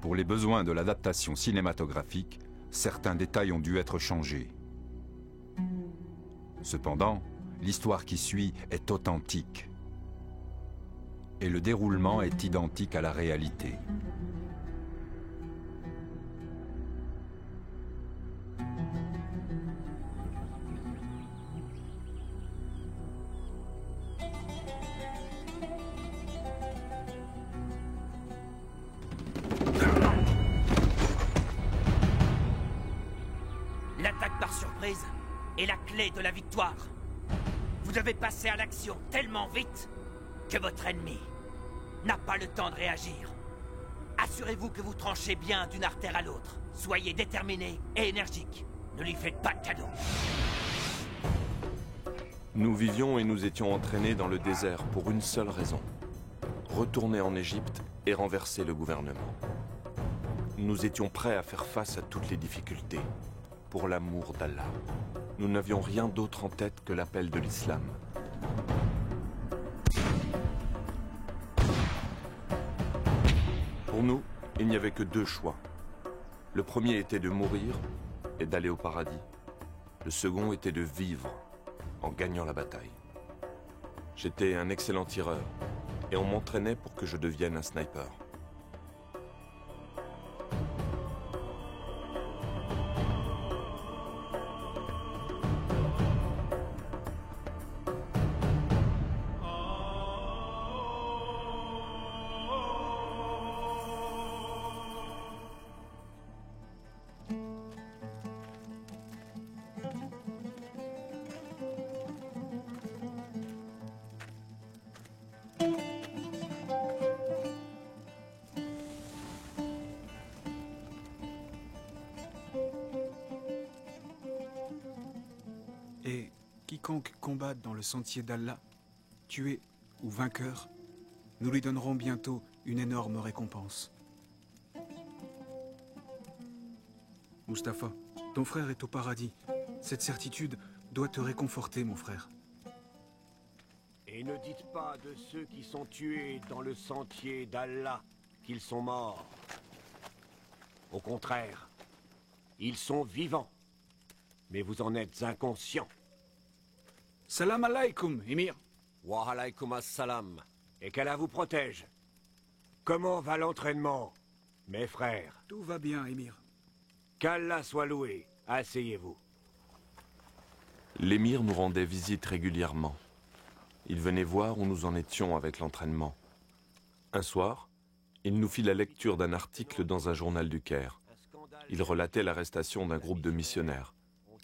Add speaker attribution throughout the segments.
Speaker 1: Pour les besoins de l'adaptation cinématographique, certains détails ont dû être changés. Cependant, l'histoire qui suit est authentique. Et le déroulement est identique à la réalité.
Speaker 2: L'attaque par surprise est la clé de la victoire. Vous devez passer à l'action tellement vite que votre ennemi n'a pas le temps de réagir. Assurez-vous que vous tranchez bien d'une artère à l'autre. Soyez déterminé et énergique. Ne lui faites pas de cadeau.
Speaker 3: Nous vivions et nous étions entraînés dans le désert pour une seule raison. Retourner en Égypte et renverser le gouvernement. Nous étions prêts à faire face à toutes les difficultés. Pour l'amour d'Allah. Nous n'avions rien d'autre en tête que l'appel de l'islam. Pour nous, il n'y avait que deux choix. Le premier était de mourir et d'aller au paradis. Le second était de vivre en gagnant la bataille. J'étais un excellent tireur et on m'entraînait pour que je devienne un sniper.
Speaker 4: Et quiconque combatte dans le sentier d'Allah, tué ou vainqueur, nous lui donnerons bientôt une énorme récompense. Mustapha, ton frère est au paradis. Cette certitude doit te réconforter, mon frère.
Speaker 5: Et ne dites pas de ceux qui sont tués dans le sentier d'Allah qu'ils sont morts. Au contraire, ils sont vivants. Mais vous en êtes inconscients.
Speaker 4: Salam alaikum, Émir.
Speaker 5: Wa alaykum as-salam. Et qu'Allah vous protège. Comment va l'entraînement, mes frères?
Speaker 4: Tout va bien, Émir.
Speaker 5: Qu'Allah soit loué. Asseyez-vous.
Speaker 3: L'émir nous rendait visite régulièrement. Il venait voir où nous en étions avec l'entraînement. Un soir, il nous fit la lecture d'un article dans un journal du Caire. Il relatait l'arrestation d'un groupe de missionnaires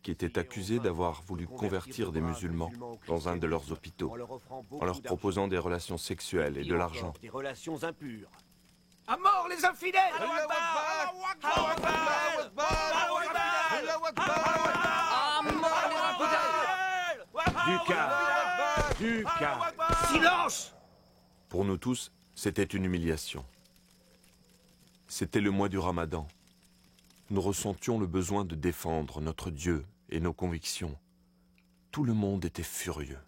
Speaker 3: qui étaient accusés d'avoir voulu convertir des musulmans dans un de leurs hôpitaux, en leur proposant des relations sexuelles et de l'argent.
Speaker 5: Des relations impures.
Speaker 2: À mort les infidèles!
Speaker 5: Du calme. Du calme.
Speaker 2: Silence!
Speaker 3: Pour nous tous, c'était une humiliation. C'était le mois du Ramadan. Nous ressentions le besoin de défendre notre Dieu et nos convictions. Tout le monde était furieux.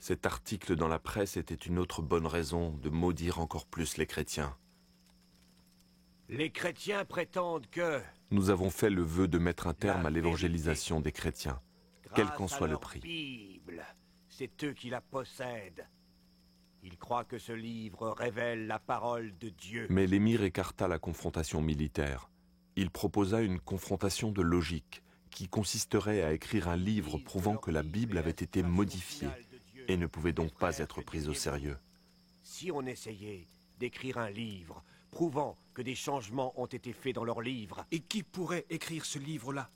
Speaker 3: Cet article dans la presse était une autre bonne raison de maudire encore plus les chrétiens.
Speaker 5: Les chrétiens prétendent que...
Speaker 3: Nous avons fait le vœu de mettre un terme à l'évangélisation des chrétiens, quel qu'en
Speaker 5: grâce à
Speaker 3: soit le
Speaker 5: leur
Speaker 3: prix.
Speaker 5: Bible, c'est eux qui la possèdent. Ils croient que ce livre révèle la parole de Dieu.
Speaker 3: Mais l'émir écarta la confrontation militaire. Il proposa une confrontation de logique, qui consisterait à écrire un livre prouvant que la Bible avait été modifiée et ne pouvait donc pas être prise au sérieux.
Speaker 5: Si on essayait d'écrire un livre prouvant que des changements ont été faits dans leur livre,
Speaker 4: Et qui pourrait écrire ce livre-là?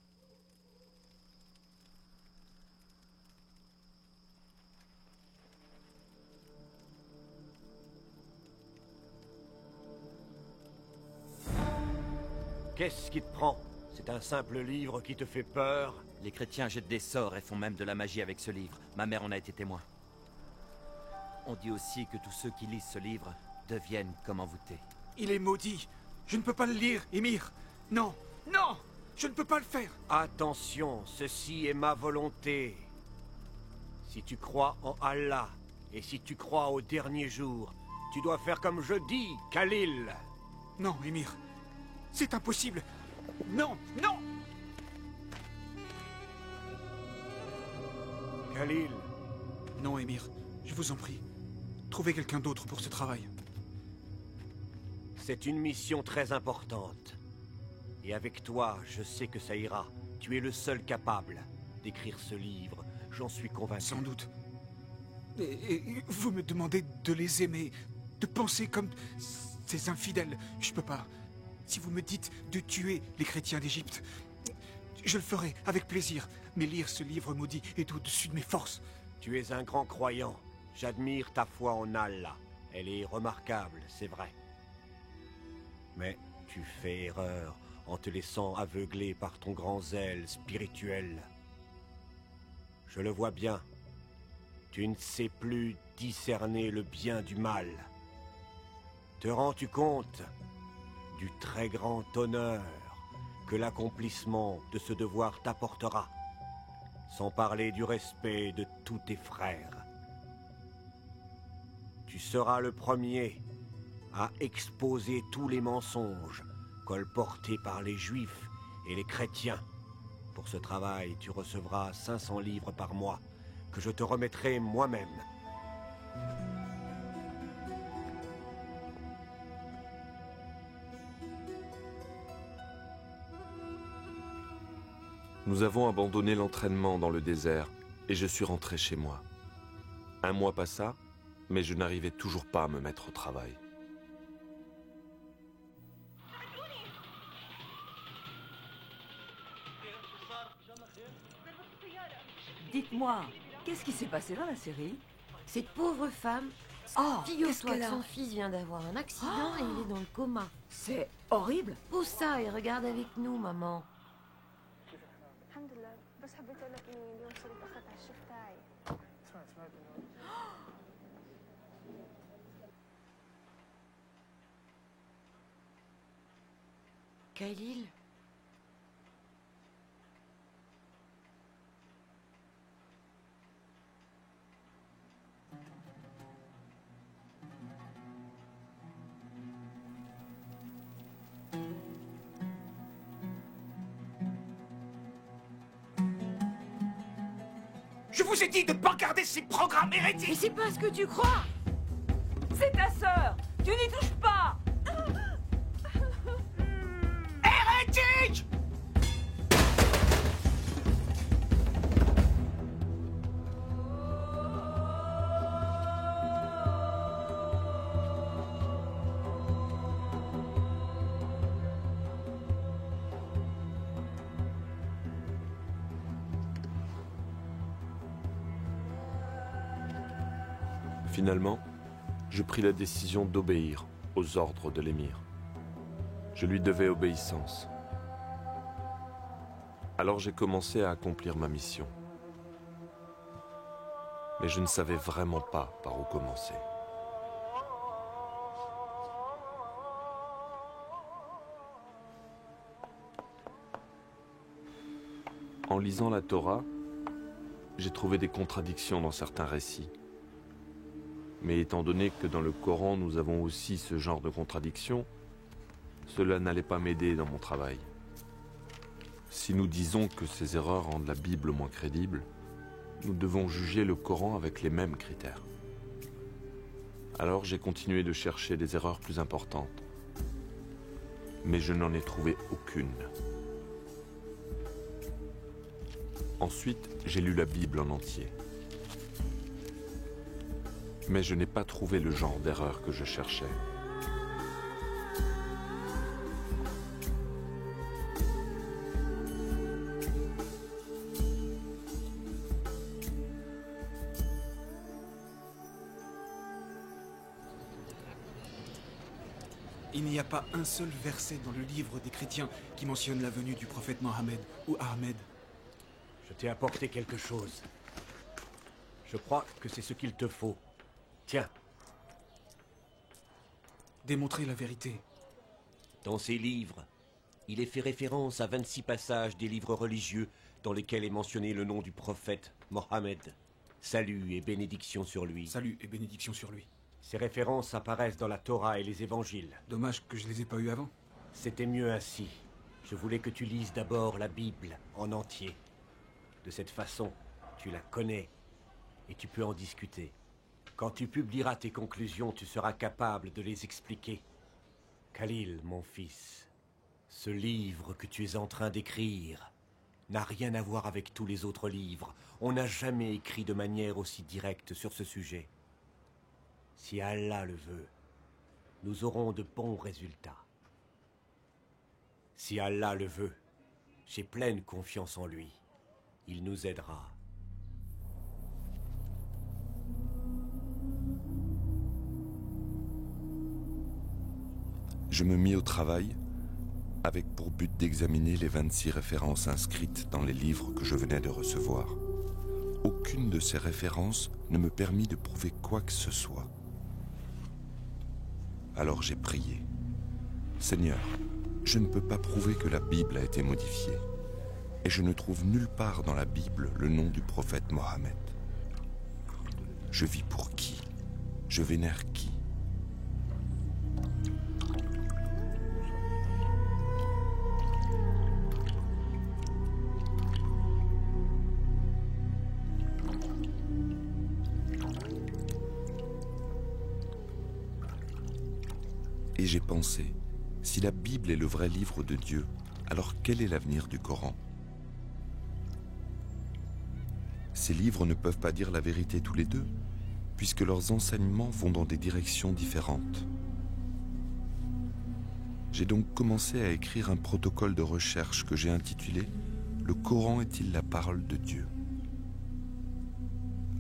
Speaker 5: qu'est-ce qui te prend? C'est un simple livre qui te fait peur?
Speaker 2: Les chrétiens jettent des sorts et font même de la magie avec ce livre. Ma mère en a été témoin. On dit aussi que tous ceux qui lisent ce livre deviennent comme envoûtés.
Speaker 4: Il est maudit. Je ne peux pas le lire, Émir. Non, non, je ne peux pas le faire.
Speaker 5: Attention, ceci est ma volonté. Si tu crois en Allah, et si tu crois au dernier jour, tu dois faire comme je dis, Khalil.
Speaker 4: Non, Émir. C'est impossible. Non, non.
Speaker 5: Khalil,
Speaker 4: Non, Émir, je vous en prie. Trouvez quelqu'un d'autre pour ce travail.
Speaker 5: c'est une mission très importante. Et avec toi, je sais que ça ira. Tu es le seul capable d'écrire ce livre, j'en suis convaincu.
Speaker 4: Sans doute. Et vous me demandez de les aimer, de penser comme ces infidèles. Je peux pas. Si vous me dites de tuer les chrétiens d'Égypte, je le ferai avec plaisir. Mais lire ce livre maudit est au-dessus de mes forces.
Speaker 5: Tu es un grand croyant. J'admire ta foi en Allah. Elle est remarquable, c'est vrai. Mais tu fais erreur en te laissant aveugler par ton grand zèle spirituel. Je le vois bien. Tu ne sais plus discerner le bien du mal. Te rends-tu compte du très grand honneur que l'accomplissement de ce devoir t'apportera, sans parler du respect de tous tes frères? Tu seras le premier à exposer tous les mensonges colportés par les Juifs et les chrétiens. Pour ce travail, tu recevras 500 livres par mois, que je te remettrai moi-même.
Speaker 3: Nous avons abandonné l'entraînement dans le désert et je suis rentré chez moi. Un mois passa, mais je n'arrivais toujours pas à me mettre au travail.
Speaker 6: Dites-moi, qu'est-ce qui s'est passé dans la série?
Speaker 7: Cette pauvre femme,
Speaker 6: Oh, qu'est-ce
Speaker 7: figure-toi
Speaker 6: qu'elle
Speaker 7: que
Speaker 6: a?
Speaker 7: son fils vient d'avoir un accident et il est dans le coma.
Speaker 6: C'est horrible.
Speaker 7: Pose ça et regarde avec nous, maman.
Speaker 8: الحمد لله بس حبيت اقول لك اني اليوم صرت اتاخرت على الشيفت تاعي سمعت
Speaker 7: Khalil,
Speaker 4: Je vous ai dit de ne pas regarder ces programmes
Speaker 7: mais
Speaker 4: hérétiques.
Speaker 7: c'est pas ce que tu crois.
Speaker 6: C'est ta sœur. Tu n'y touches pas.
Speaker 4: Hérétiques!
Speaker 3: Finalement, je pris la décision d'obéir aux ordres de l'émir. Je lui devais obéissance. Alors j'ai commencé à accomplir ma mission. Mais je ne savais vraiment pas par où commencer. En lisant la Torah, j'ai trouvé des contradictions dans certains récits. Mais étant donné que dans le Coran nous avons aussi ce genre de contradictions, cela n'allait pas m'aider dans mon travail. Si nous disons que ces erreurs rendent la Bible moins crédible, nous devons juger le Coran avec les mêmes critères. Alors j'ai continué de chercher des erreurs plus importantes. Mais je n'en ai trouvé aucune. Ensuite, j'ai lu la Bible en entier. Mais je n'ai pas trouvé le genre d'erreur que je cherchais.
Speaker 4: Il n'y a pas un seul verset dans le livre des chrétiens qui mentionne la venue du prophète Mohammed ou Ahmed.
Speaker 5: Je t'ai apporté quelque chose. Je crois que c'est ce qu'il te faut. Tiens,
Speaker 4: Démontrer la vérité.
Speaker 5: dans ces livres, il est fait référence à 26 passages des livres religieux dans lesquels est mentionné le nom du prophète Mohammed. Salut et bénédiction sur lui.
Speaker 4: Salut et bénédiction sur lui.
Speaker 5: Ces références apparaissent dans la Torah et les évangiles.
Speaker 4: Dommage que je les ai pas eus avant.
Speaker 5: C'était mieux ainsi. Je voulais que tu lises d'abord la Bible en entier. De cette façon, tu la connais et tu peux en discuter. Quand tu publieras tes conclusions, tu seras capable de les expliquer. Khalil, mon fils, ce livre que tu es en train d'écrire n'a rien à voir avec tous les autres livres. On n'a jamais écrit de manière aussi directe sur ce sujet. Si Allah le veut, nous aurons de bons résultats. Si Allah le veut, j'ai pleine confiance en lui. Il nous aidera.
Speaker 3: Je me mis au travail avec pour but d'examiner les 26 références inscrites dans les livres que je venais de recevoir. Aucune de ces références ne me permit de prouver quoi que ce soit. Alors j'ai prié. Seigneur, je ne peux pas prouver que la Bible a été modifiée. Et je ne trouve nulle part dans la Bible le nom du prophète Mohammed. Je vis pour qui? Je vénère qui? Et j'ai pensé, si la Bible est le vrai livre de Dieu, alors quel est l'avenir du Coran? Ces livres ne peuvent pas dire la vérité tous les deux, puisque leurs enseignements vont dans des directions différentes. J'ai donc commencé à écrire un protocole de recherche que j'ai intitulé « Le Coran est-il la parole de Dieu ?»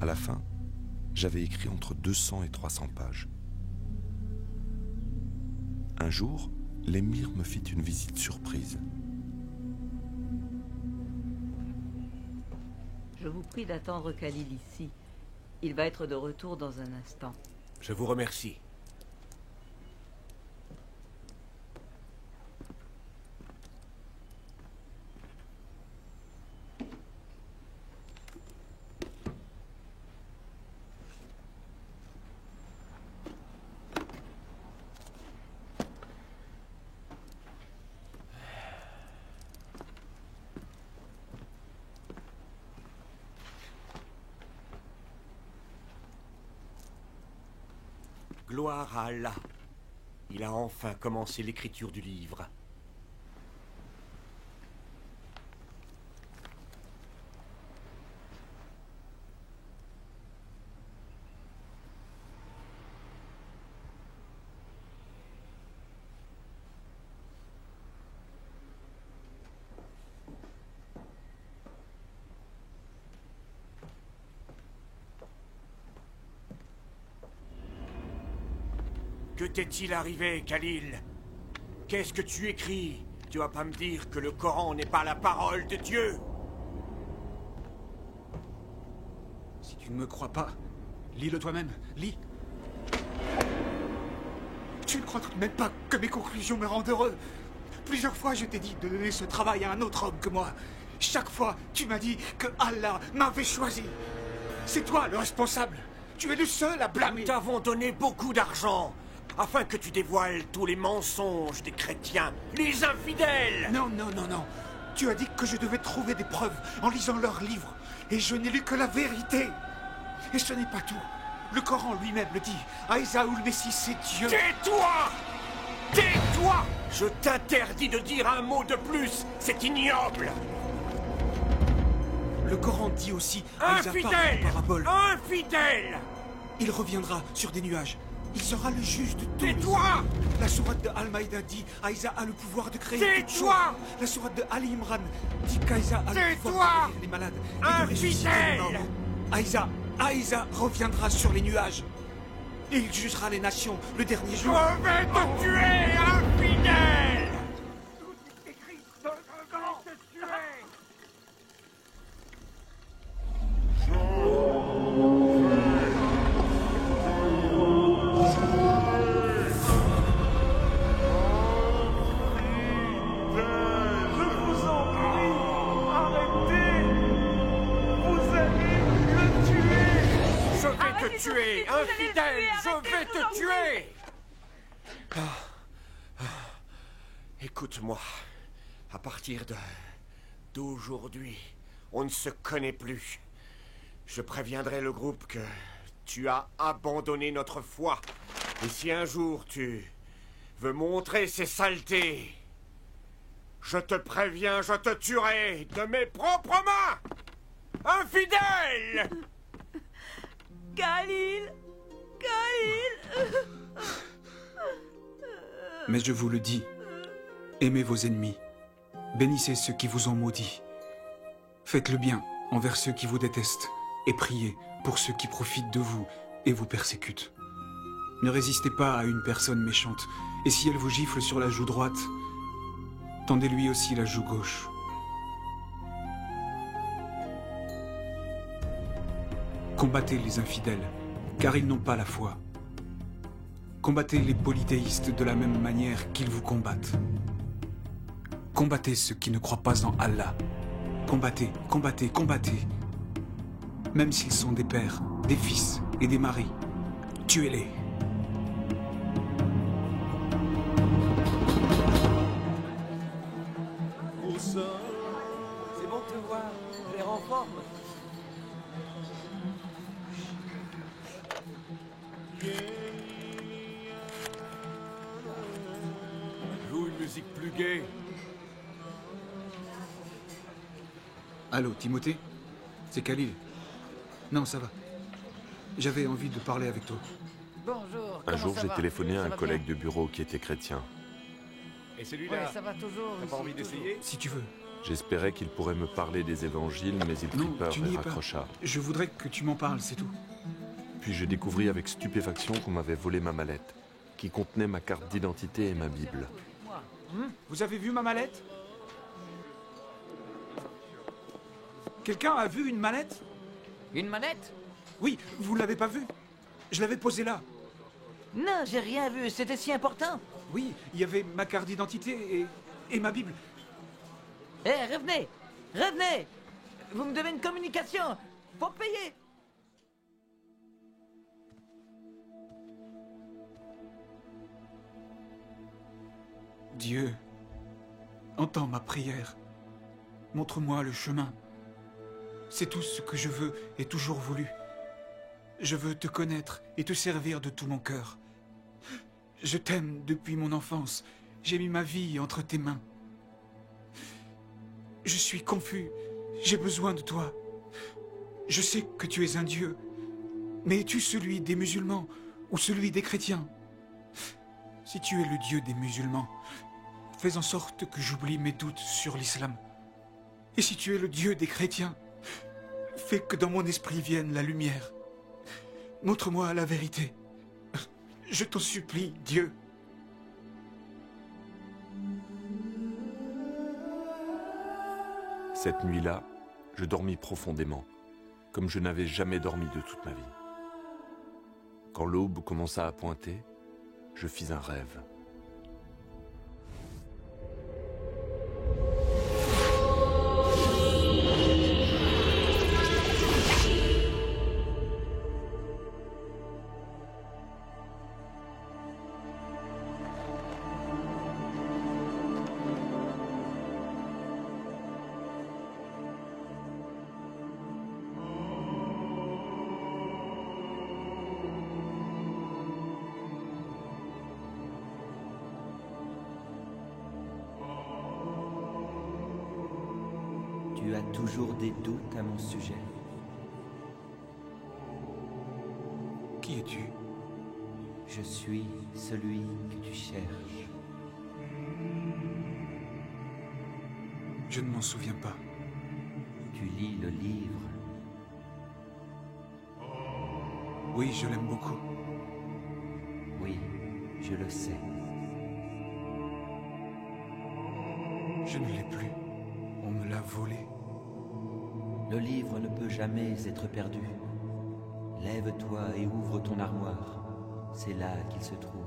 Speaker 3: À la fin, j'avais écrit entre 200 et 300 pages. Un jour, l'émir me fit une visite surprise.
Speaker 6: Je vous prie d'attendre Khalil ici. Il va être de retour dans un instant.
Speaker 5: Je vous remercie. Gloire à Allah. Il a enfin commencé l'écriture du livre. Que t'est-il arrivé, Khalil? Qu'est-ce que tu écris? Tu vas pas me dire que le Coran n'est pas la parole de Dieu?
Speaker 4: Si tu ne me crois pas, lis-le toi-même, lis. Tu ne crois tout de même pas que mes conclusions me rendent heureux? Plusieurs fois, je t'ai dit de donner ce travail à un autre homme que moi. Chaque fois, tu m'as dit que Allah m'avait choisi. C'est toi le responsable. Tu es le seul à blâmer.
Speaker 5: Nous t'avons donné beaucoup d'argent afin que tu dévoiles tous les mensonges des chrétiens, les infidèles.
Speaker 4: Non, non, non, non. Tu as dit que je devais trouver des preuves en lisant leurs livres. Et je n'ai lu que la vérité. Et ce n'est pas tout. Le Coran lui-même le dit. Aïssa ou le Messie, c'est Dieu.
Speaker 5: Tais-toi! Tais-toi! Je t'interdis de dire un mot de plus. C'est ignoble.
Speaker 4: Le Coran dit aussi Aïssa parle en parabole.
Speaker 5: Infidèle!
Speaker 4: Il reviendra sur des nuages. Il sera le juge de tout.
Speaker 5: Tais-toi!
Speaker 4: La sourate de Al-Maïda dit Aïssa a le pouvoir de créer toutes choses.
Speaker 5: Tais-toi!
Speaker 4: La sourate de Ali Imran dit qu'Aïssa a le pouvoir de guérir les malades et de ressusciter les morts. Aïssa reviendra sur les nuages. Et il jugera les nations le dernier jour.
Speaker 5: Je vais te tuer, infidèle! Tout est écrit dans le Coran. Je vais te tuer! Tuer, infidèle, je vais te tuer! Écoute-moi. À partir d'aujourd'hui, on ne se connaît plus. Je préviendrai le groupe que tu as abandonné notre foi. Et si un jour tu veux montrer ces saletés, je te préviens, je te tuerai de mes propres mains! Infidèle!
Speaker 6: Khalil! Khalil!
Speaker 4: Mais je vous le dis, aimez vos ennemis, bénissez ceux qui vous ont maudits, faites le bien envers ceux qui vous détestent, et priez pour ceux qui profitent de vous et vous persécutent. Ne résistez pas à une personne méchante, et si elle vous gifle sur la joue droite, tendez-lui aussi la joue gauche. Combattez les infidèles, car ils n'ont pas la foi. Combattez les polythéistes de la même manière qu'ils vous combattent. Combattez ceux qui ne croient pas en Allah. Combattez, combattez, combattez. Même s'ils sont des pères, des fils et des maris, tuez-les.
Speaker 2: C'est bon de te voir. J'ai l'air en forme.
Speaker 5: Joue une musique plus gaie.
Speaker 4: Allô, Timothée? C'est Khalil. Non, ça va. J'avais envie de parler avec toi.
Speaker 9: Bonjour.
Speaker 3: Un jour, j'ai téléphoné à
Speaker 9: Ça
Speaker 3: un
Speaker 9: va
Speaker 3: collègue
Speaker 9: bien
Speaker 3: de bureau qui était chrétien.
Speaker 5: Et
Speaker 9: Ouais,
Speaker 5: celui-là,
Speaker 9: ça va toujours.
Speaker 5: t'as pas envie d'essayer?
Speaker 4: Si tu veux.
Speaker 3: J'espérais qu'il pourrait me parler des évangiles, mais il prit
Speaker 4: Non,
Speaker 3: peur
Speaker 4: tu
Speaker 3: et
Speaker 4: n'y es pas.
Speaker 3: raccrocha.
Speaker 4: Je voudrais que tu m'en parles, c'est tout.
Speaker 3: Puis je découvris avec stupéfaction qu'on m'avait volé ma mallette, qui contenait ma carte d'identité et ma Bible.
Speaker 4: Vous avez vu ma mallette? Quelqu'un a vu une mallette?
Speaker 9: Une manette?
Speaker 4: Oui, vous l'avez pas vue? Je l'avais posée là.
Speaker 9: Non, j'ai rien vu. C'était si important.
Speaker 4: Oui, il y avait ma carte d'identité et ma Bible.
Speaker 9: Eh, revenez. Revenez. Vous me devez une communication. Faut payer.
Speaker 4: Dieu, entends ma prière. Montre-moi le chemin. C'est tout ce que je veux et toujours voulu. Je veux te connaître et te servir de tout mon cœur. Je t'aime depuis mon enfance. J'ai mis ma vie entre tes mains. Je suis confus. J'ai besoin de toi. Je sais que tu es un Dieu. Mais es-tu celui des musulmans ou celui des chrétiens? Si tu es le Dieu des musulmans, fais en sorte que j'oublie mes doutes sur l'islam. Et si tu es le Dieu des chrétiens, fais que dans mon esprit vienne la lumière. Montre-moi la vérité. Je t'en supplie, Dieu.
Speaker 3: Cette nuit-là, je dormis profondément, comme je n'avais jamais dormi de toute ma vie. Quand l'aube commença à pointer, je fis un rêve.
Speaker 2: Tu as toujours des doutes à mon sujet.
Speaker 4: Qui es-tu?
Speaker 2: Je suis celui que tu cherches.
Speaker 4: Je ne m'en souviens pas.
Speaker 2: Tu lis le livre.
Speaker 4: Oui, je l'aime beaucoup.
Speaker 2: Oui, je le sais.
Speaker 4: Je ne l'ai plus. On me l'a volé.
Speaker 2: Le livre ne peut jamais être perdu. Lève-toi et ouvre ton armoire. C'est là qu'il se trouve.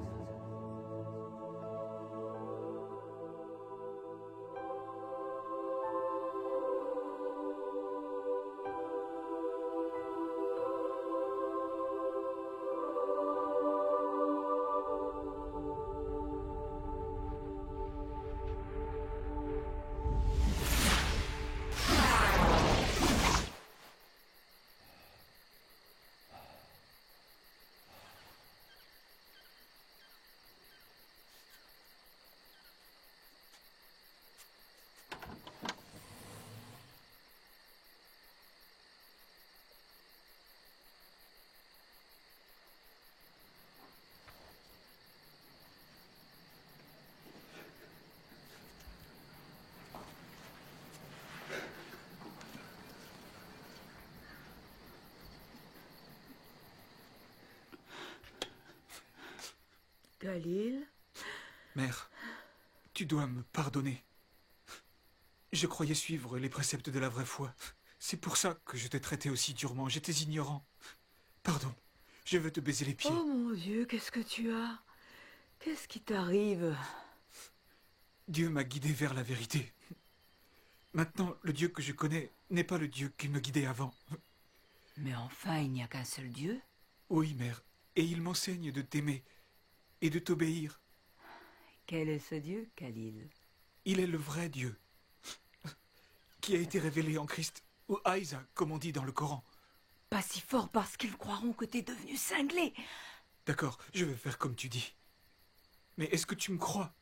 Speaker 6: Khalil?
Speaker 4: Mère, tu dois me pardonner. Je croyais suivre les préceptes de la vraie foi. C'est pour ça que je t'ai traité aussi durement. J'étais ignorant. Pardon, je veux te baiser les pieds.
Speaker 6: Oh mon Dieu, qu'est-ce que tu as? Qu'est-ce qui t'arrive?
Speaker 4: Dieu m'a guidé vers la vérité. Maintenant, le Dieu que je connais n'est pas le Dieu qui me guidait avant.
Speaker 6: Mais enfin, il n'y a qu'un seul Dieu.
Speaker 4: Oui, mère, et il m'enseigne de t'aimer et de t'obéir.
Speaker 6: Quel est ce Dieu, Khalil?
Speaker 4: Il est le vrai Dieu, qui a été révélé en Christ, ou Aïsa, comme on dit dans le Coran.
Speaker 6: Pas si fort parce qu'ils croiront que t'es devenu cinglé.
Speaker 4: D'accord, je vais faire comme tu dis. Mais est-ce que tu me crois?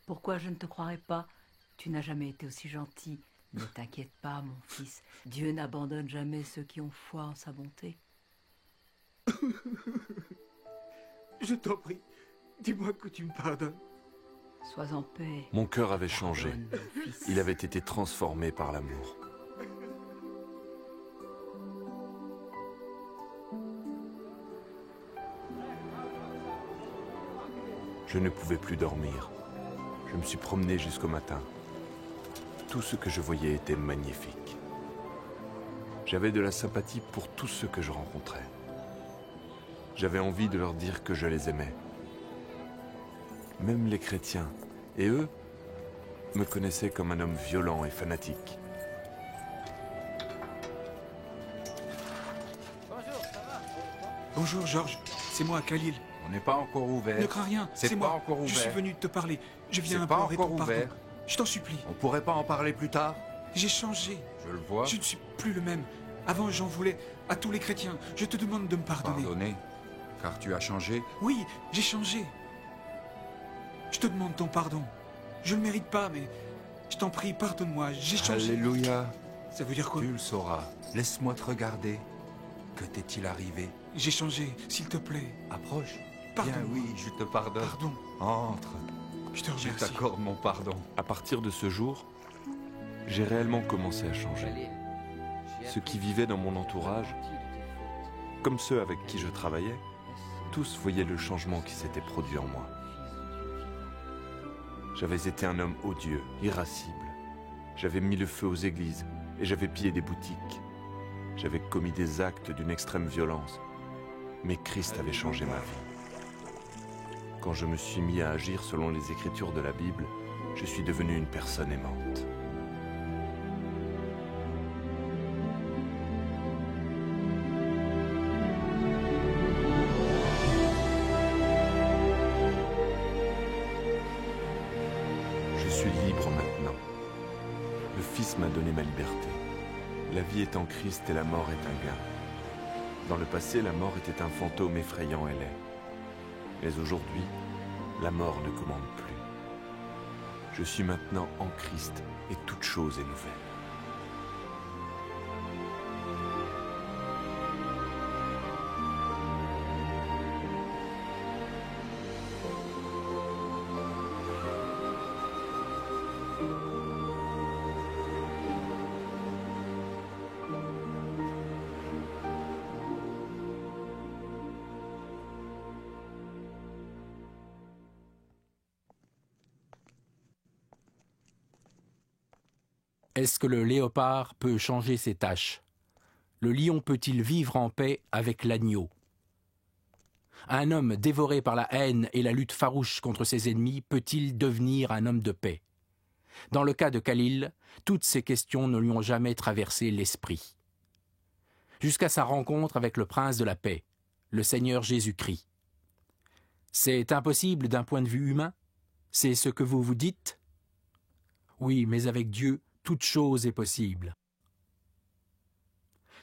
Speaker 6: Pourquoi je ne te croirais pas? Tu n'as jamais été aussi gentil. Ne t'inquiète pas, mon fils. Dieu n'abandonne jamais ceux qui ont foi en sa bonté.
Speaker 4: Je t'en prie, dis-moi que tu me pardonnes.
Speaker 6: Sois en paix.
Speaker 3: Mon cœur avait changé.
Speaker 6: Pardonne, mon fils.
Speaker 3: Il avait été transformé par l'amour. Je ne pouvais plus dormir. Je me suis promené jusqu'au matin. Tout ce que je voyais était magnifique. J'avais de la sympathie pour tous ceux que je rencontrais. J'avais envie de leur dire que je les aimais. Même les chrétiens, et eux, me connaissaient comme un homme violent et fanatique.
Speaker 4: Bonjour, Georges. C'est moi, Khalil.
Speaker 1: On n'est pas encore ouvert.
Speaker 4: Ne crains rien,
Speaker 1: C'est
Speaker 4: c'est
Speaker 1: pas
Speaker 4: moi.
Speaker 1: encore ouvert.
Speaker 4: Je suis venu te parler. Je viens
Speaker 1: C'est pas
Speaker 4: implorer
Speaker 1: encore
Speaker 4: ton pardon.
Speaker 1: ouvert.
Speaker 4: Je t'en supplie.
Speaker 1: On pourrait pas en parler plus tard?
Speaker 4: J'ai changé.
Speaker 1: Je le vois.
Speaker 4: Je ne suis plus le même. Avant, j'en voulais à tous les chrétiens. Je te demande de me pardonner.
Speaker 1: Pardonner, car tu as changé.
Speaker 4: Oui, j'ai changé. Je te demande ton pardon. Je ne le mérite pas, mais je t'en prie, pardonne-moi. J'ai changé.
Speaker 1: Alléluia.
Speaker 4: Ça veut dire quoi?
Speaker 1: Tu le sauras. Laisse-moi te regarder. Que t'est-il arrivé?
Speaker 4: J'ai changé, s'il te plaît.
Speaker 1: Approche.
Speaker 4: Pardon.
Speaker 1: Bien oui, je te pardonne.
Speaker 4: Pardon.
Speaker 1: Entre.
Speaker 4: Je te
Speaker 1: Je
Speaker 4: remercie.
Speaker 1: t'accorde mon pardon.
Speaker 3: À partir de ce jour, j'ai réellement commencé à changer. Ceux qui vivaient dans mon entourage, comme ceux avec qui je travaillais, tous voyaient le changement qui s'était produit en moi. J'avais été un homme odieux, irascible. J'avais mis le feu aux églises et j'avais pillé des boutiques. J'avais commis des actes d'une extrême violence. Mais Christ avait changé ma vie. Quand je me suis mis à agir selon les Écritures de la Bible, je suis devenu une personne aimante. Je suis libre maintenant. Le Fils m'a donné ma liberté. La vie est en Christ et la mort est un gain. Dans le passé, la mort était un fantôme effrayant et laid. Mais aujourd'hui, la mort ne commande plus. Je suis maintenant en Christ et toute chose est nouvelle.
Speaker 10: Est-ce que le léopard peut changer ses taches? Le lion peut-il vivre en paix avec l'agneau? Un homme dévoré par la haine et la lutte farouche contre ses ennemis peut-il devenir un homme de paix? Dans le cas de Khalil, toutes ces questions ne lui ont jamais traversé l'esprit. Jusqu'à sa rencontre avec le prince de la paix, le Seigneur Jésus-Christ. C'est impossible d'un point de vue humain? C'est ce que vous vous dites? Oui, mais avec Dieu, toute chose est possible.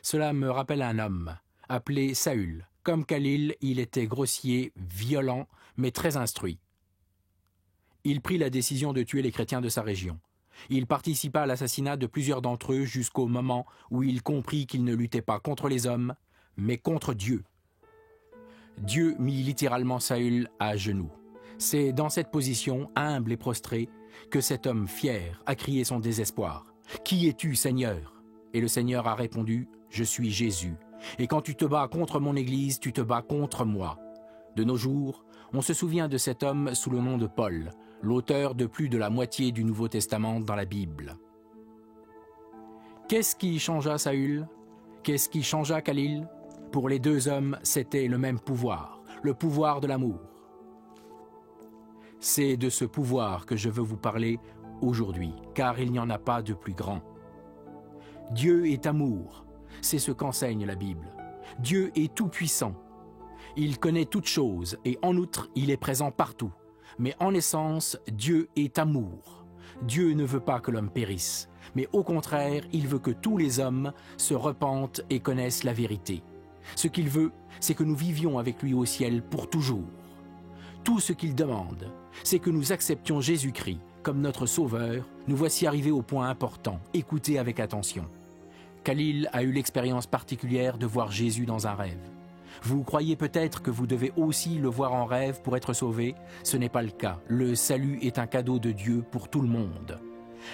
Speaker 10: Cela me rappelle un homme, appelé Saül. Comme Khalil, il était grossier, violent, mais très instruit. Il prit la décision de tuer les chrétiens de sa région. Il participa à l'assassinat de plusieurs d'entre eux jusqu'au moment où il comprit qu'il ne luttait pas contre les hommes, mais contre Dieu. Dieu mit littéralement Saül à genoux. C'est dans cette position, humble et prostrée, que cet homme fier a crié son désespoir. « Qui es-tu, Seigneur ?» Et le Seigneur a répondu « Je suis Jésus. Et quand tu te bats contre mon Église, tu te bats contre moi. » De nos jours, On se souvient de cet homme sous le nom de Paul, l'auteur de plus de la moitié du Nouveau Testament dans la Bible. Qu'est-ce qui changea Saül? Qu'est-ce qui changea Khalil? Pour les deux hommes, c'était le même pouvoir, le pouvoir de l'amour. C'est de ce pouvoir que je veux vous parler aujourd'hui, car il n'y en a pas de plus grand. Dieu est amour, c'est ce qu'enseigne la Bible. Dieu est tout-puissant. Il connaît toutes choses et en outre, il est présent partout. Mais en essence, Dieu est amour. Dieu ne veut pas que l'homme périsse, mais au contraire, il veut que tous les hommes se repentent et connaissent la vérité. Ce qu'il veut, c'est que nous vivions avec lui au ciel pour toujours. Tout ce qu'il demande, c'est que nous acceptions Jésus-Christ comme notre Sauveur. Nous voici arrivés au point important. Écoutez avec attention. Khalil a eu l'expérience particulière de voir Jésus dans un rêve. Vous croyez peut-être que vous devez aussi le voir en rêve pour être sauvé? Ce n'est pas le cas. Le salut est un cadeau de Dieu pour tout le monde.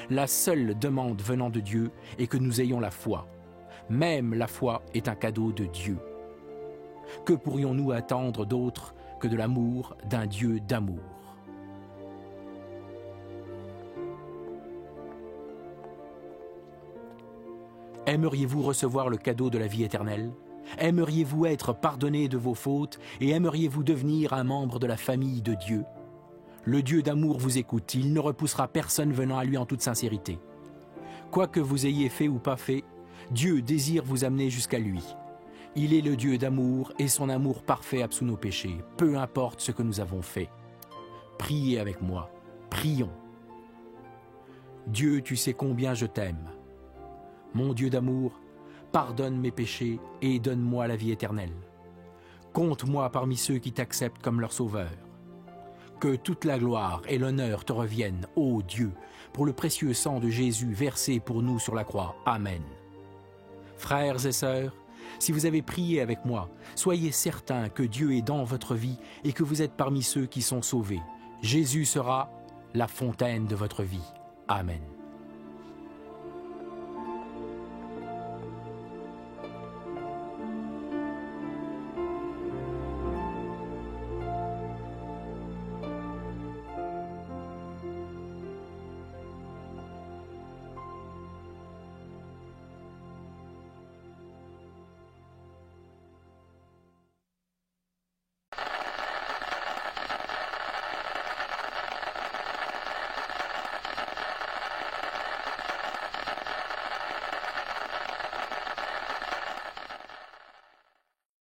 Speaker 10: La seule demande venant de Dieu est que nous ayons la foi. Même la foi est un cadeau de Dieu. Que pourrions-nous attendre d'autre que de l'amour d'un Dieu d'amour? Aimeriez-vous recevoir le cadeau de la vie éternelle? Aimeriez-vous être pardonné de vos fautes et aimeriez-vous devenir un membre de la famille de Dieu? Le Dieu d'amour vous écoute, il ne repoussera personne venant à lui en toute sincérité. Quoi que vous ayez fait ou pas fait, Dieu désire vous amener jusqu'à lui. Il est le Dieu d'amour et son amour parfait absout nos péchés, peu importe ce que nous avons fait. Priez avec moi, prions. Dieu, tu sais combien je t'aime. Mon Dieu d'amour, pardonne mes péchés et donne-moi la vie éternelle. Compte-moi parmi ceux qui t'acceptent comme leur sauveur. Que toute la gloire et l'honneur te reviennent, ô Dieu, pour le précieux sang de Jésus versé pour nous sur la croix. Amen. Frères et sœurs, si vous avez prié avec moi, soyez certains que Dieu est dans votre vie et que vous êtes parmi ceux qui sont sauvés. Jésus sera la fontaine de votre vie. Amen.